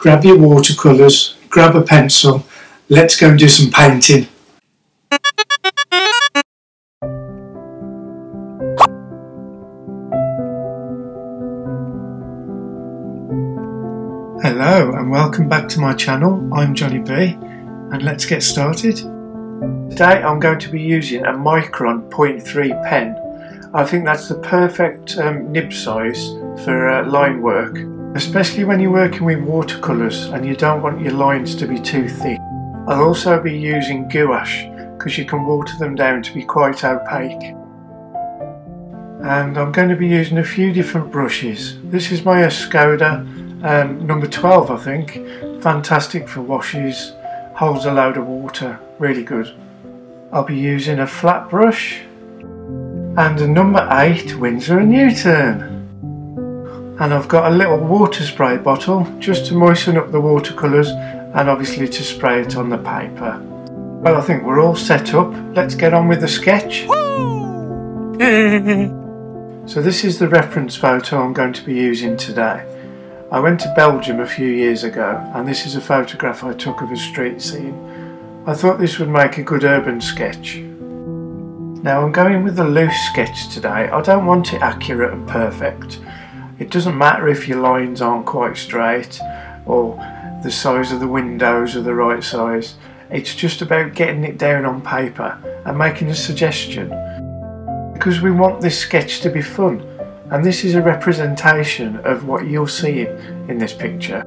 grab your watercolours, grab a pencil, let's go and do some painting. Hello and welcome back to my channel. I'm Johnny B and let's get started. Today I'm going to be using a Micron 0.3 pen. I think that's the perfect nib size for line work, especially when you're working with watercolours and you don't want your lines to be too thick. I'll also be using gouache because you can water them down to be quite opaque. And I'm going to be using a few different brushes. This is my Skoda number 12, I think. Fantastic for washes, holds a load of water, really good. I'll be using a flat brush and a number 8 Windsor & Newton. And I've got a little water spray bottle just to moisten up the watercolours and obviously to spray it on the paper. Well, I think we're all set up. Let's get on with the sketch. So this is the reference photo I'm going to be using today. I went to Belgium a few years ago and this is a photograph I took of a street scene. I thought this would make a good urban sketch. Now I'm going with a loose sketch today. I don't want it accurate and perfect. It doesn't matter if your lines aren't quite straight or the size of the windows are the right size. It's just about getting it down on paper and making a suggestion. Because we want this sketch to be fun, and this is a representation of what you're seeing in this picture.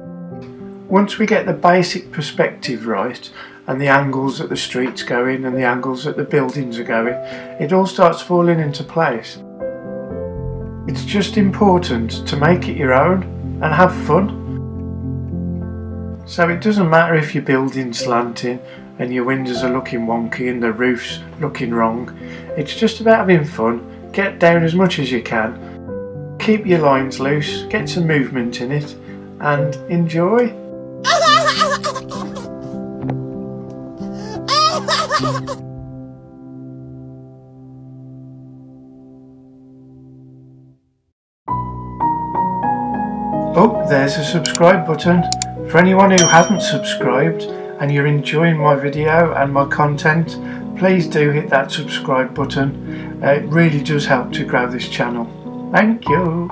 Once we get the basic perspective right and the angles that the streets go in and the angles that the buildings are going, it all starts falling into place. It's just important to make it your own and have fun. So it doesn't matter if your building's slanting and your windows are looking wonky and the roof's looking wrong. It's just about having fun. Get down as much as you can. Keep your lines loose, get some movement in it and enjoy. Oh, there's a subscribe button. For anyone who hasn't subscribed and you're enjoying my video and my content, please do hit that subscribe button. It really does help to grow this channel. Thank you.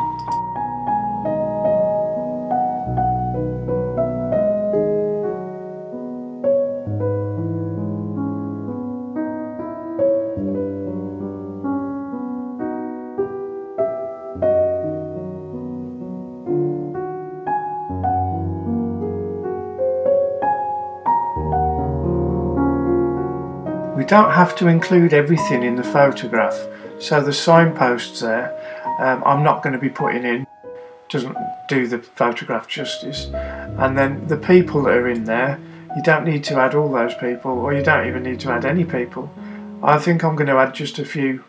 We don't have to include everything in the photograph, so the signposts there I'm not going to be putting in, doesn't do the photograph justice. And then the people that are in there, you don't need to add all those people, or you don't even need to add any people. I think I'm going to add just a few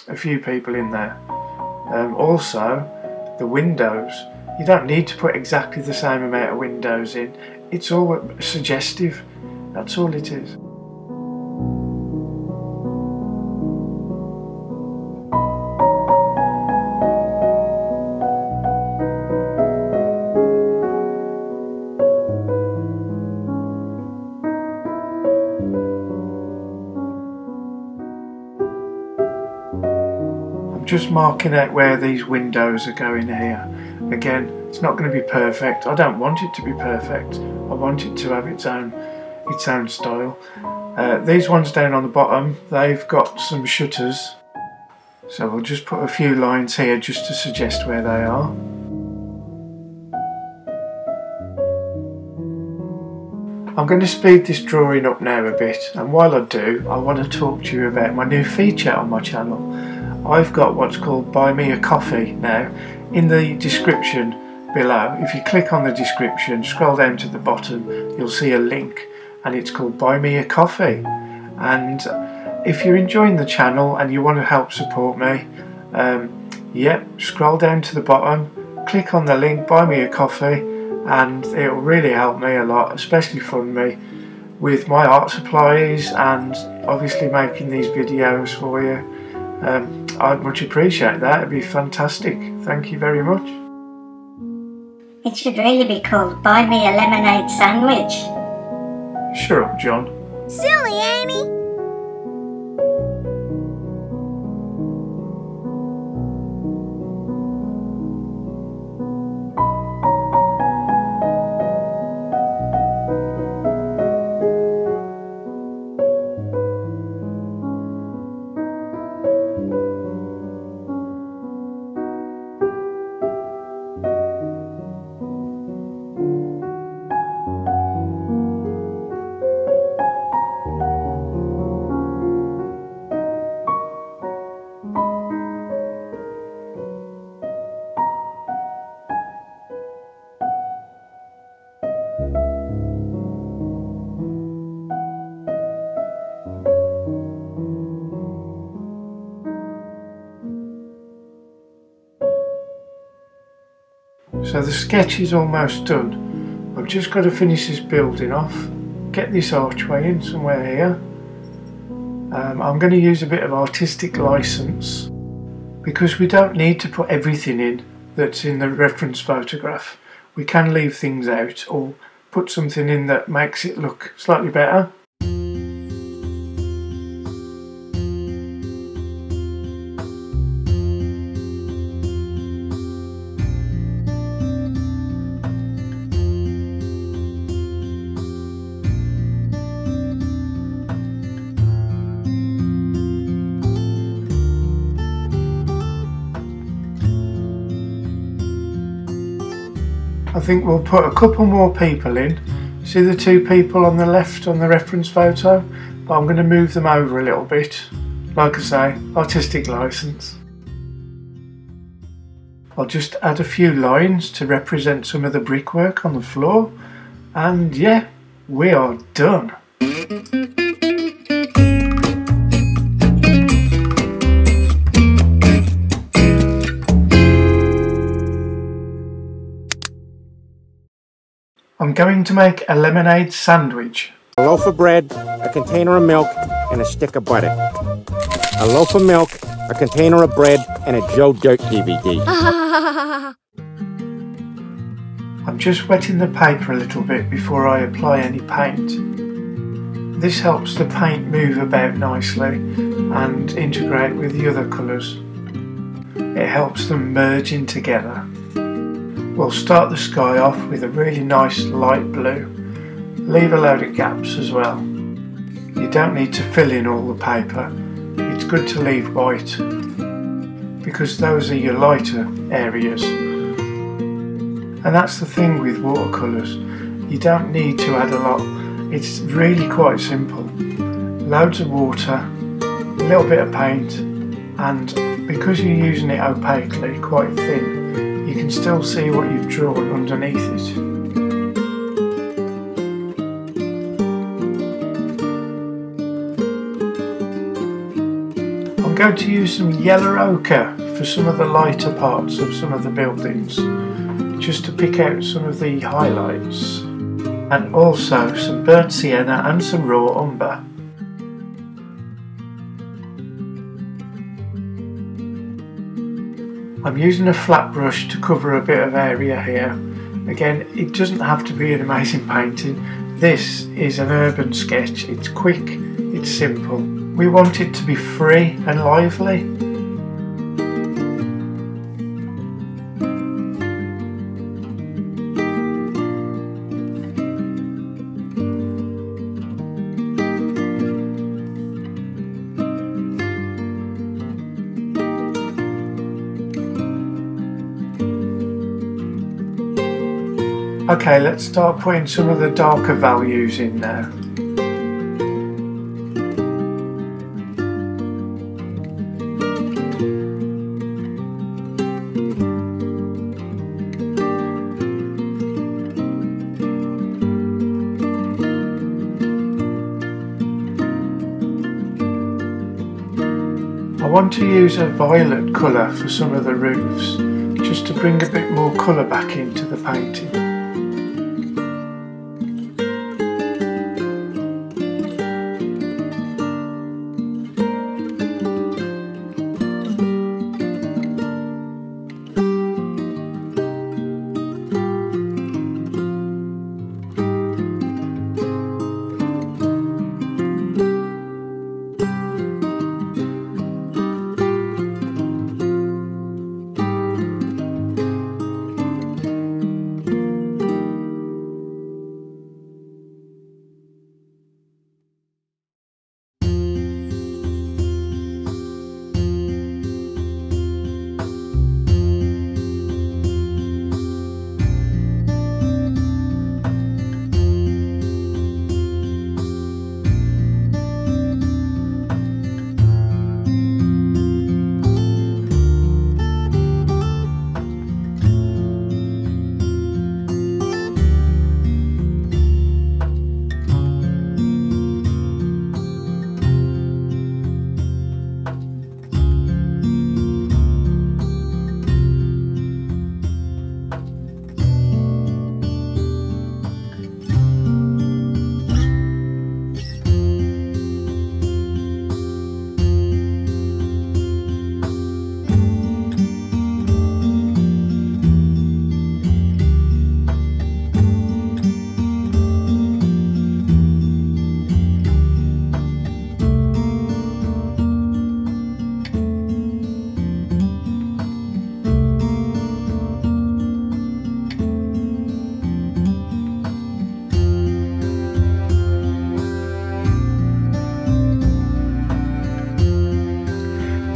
people in there. Also, the windows, you don't need to put exactly the same amount of windows in. It's all suggestive, that's all it is. Just marking out where these windows are going here. Again, it's not going to be perfect. I don't want it to be perfect. I want it to have its own style. These ones down on the bottom, they've got some shutters. So we'll just put a few lines here just to suggest where they are. I'm going to speed this drawing up now a bit, and while I do, I want to talk to you about my new feature on my channel. I've got what's called Buy Me a Coffee now. In the description below, if you click on the description, scroll down to the bottom, you'll see a link and it's called Buy Me a Coffee. And if you're enjoying the channel and you want to help support me, scroll down to the bottom, click on the link Buy Me a Coffee, and it'll really help me a lot, especially fund me with my art supplies and obviously making these videos for you. I'd much appreciate that. It'd be fantastic. Thank you very much. It should really be called Buy Me a Lemonade Sandwich. Shut up, John. Silly, ain't he? So the sketch is almost done. I've just got to finish this building off, get this archway in somewhere here. I'm going to use a bit of artistic license because we don't need to put everything in that's in the reference photograph. We can leave things out or put something in that makes it look slightly better. I think we'll put a couple more people in. See the two people on the left on the reference photo? But I'm going to move them over a little bit. Like I say, artistic license. I'll just add a few lines to represent some of the brickwork on the floor. And yeah, we are done. I'm going to make a lemonade sandwich. A loaf of bread, a container of milk, and a stick of butter. A loaf of milk, a container of bread, and a Joe Dirt DVD. I'm just wetting the paper a little bit before I apply any paint. This helps the paint move about nicely and integrate with the other colours. It helps them merge in together. We'll start the sky off with a really nice light blue. Leave a load of gaps as well. You don't need to fill in all the paper. It's good to leave white because those are your lighter areas. And that's the thing with watercolours. You don't need to add a lot. It's really quite simple. Loads of water, a little bit of paint, and because you're using it opaquely, quite thin, you can still see what you've drawn underneath it. I'm going to use some yellow ochre for some of the lighter parts of some of the buildings, just to pick out some of the highlights, and also some burnt sienna and some raw umber. I'm using a flat brush to cover a bit of area here. Again, it doesn't have to be an amazing painting. This is an urban sketch. It's quick, it's simple. We want it to be free and lively. Okay, let's start putting some of the darker values in now. I want to use a violet colour for some of the roofs, just to bring a bit more colour back into the painting.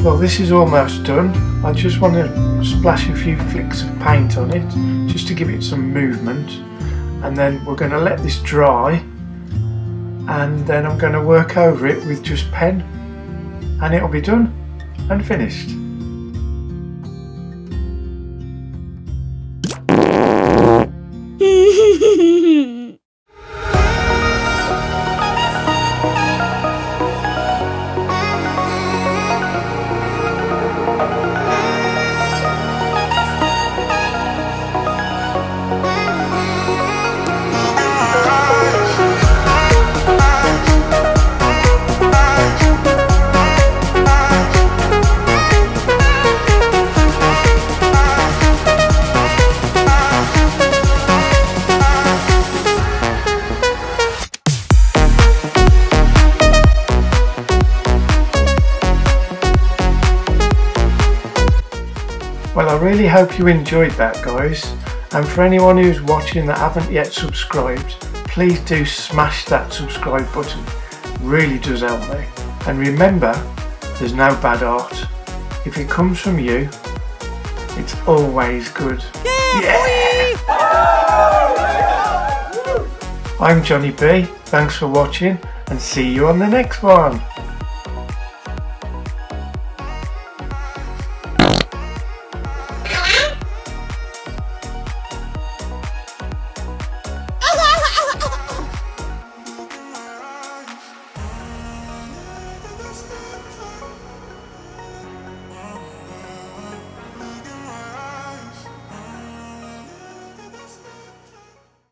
Well, this is almost done. I just want to splash a few flicks of paint on it just to give it some movement, and then we're going to let this dry, and then I'm going to work over it with just pen, and it'll be done and finished. Well, I really hope you enjoyed that, guys, and for anyone who's watching that haven't yet subscribed, please do smash that subscribe button. It really does help me. And remember, there's no bad art. If it comes from you, it's always good. Yeah! I'm Johnny B, thanks for watching, and see you on the next one.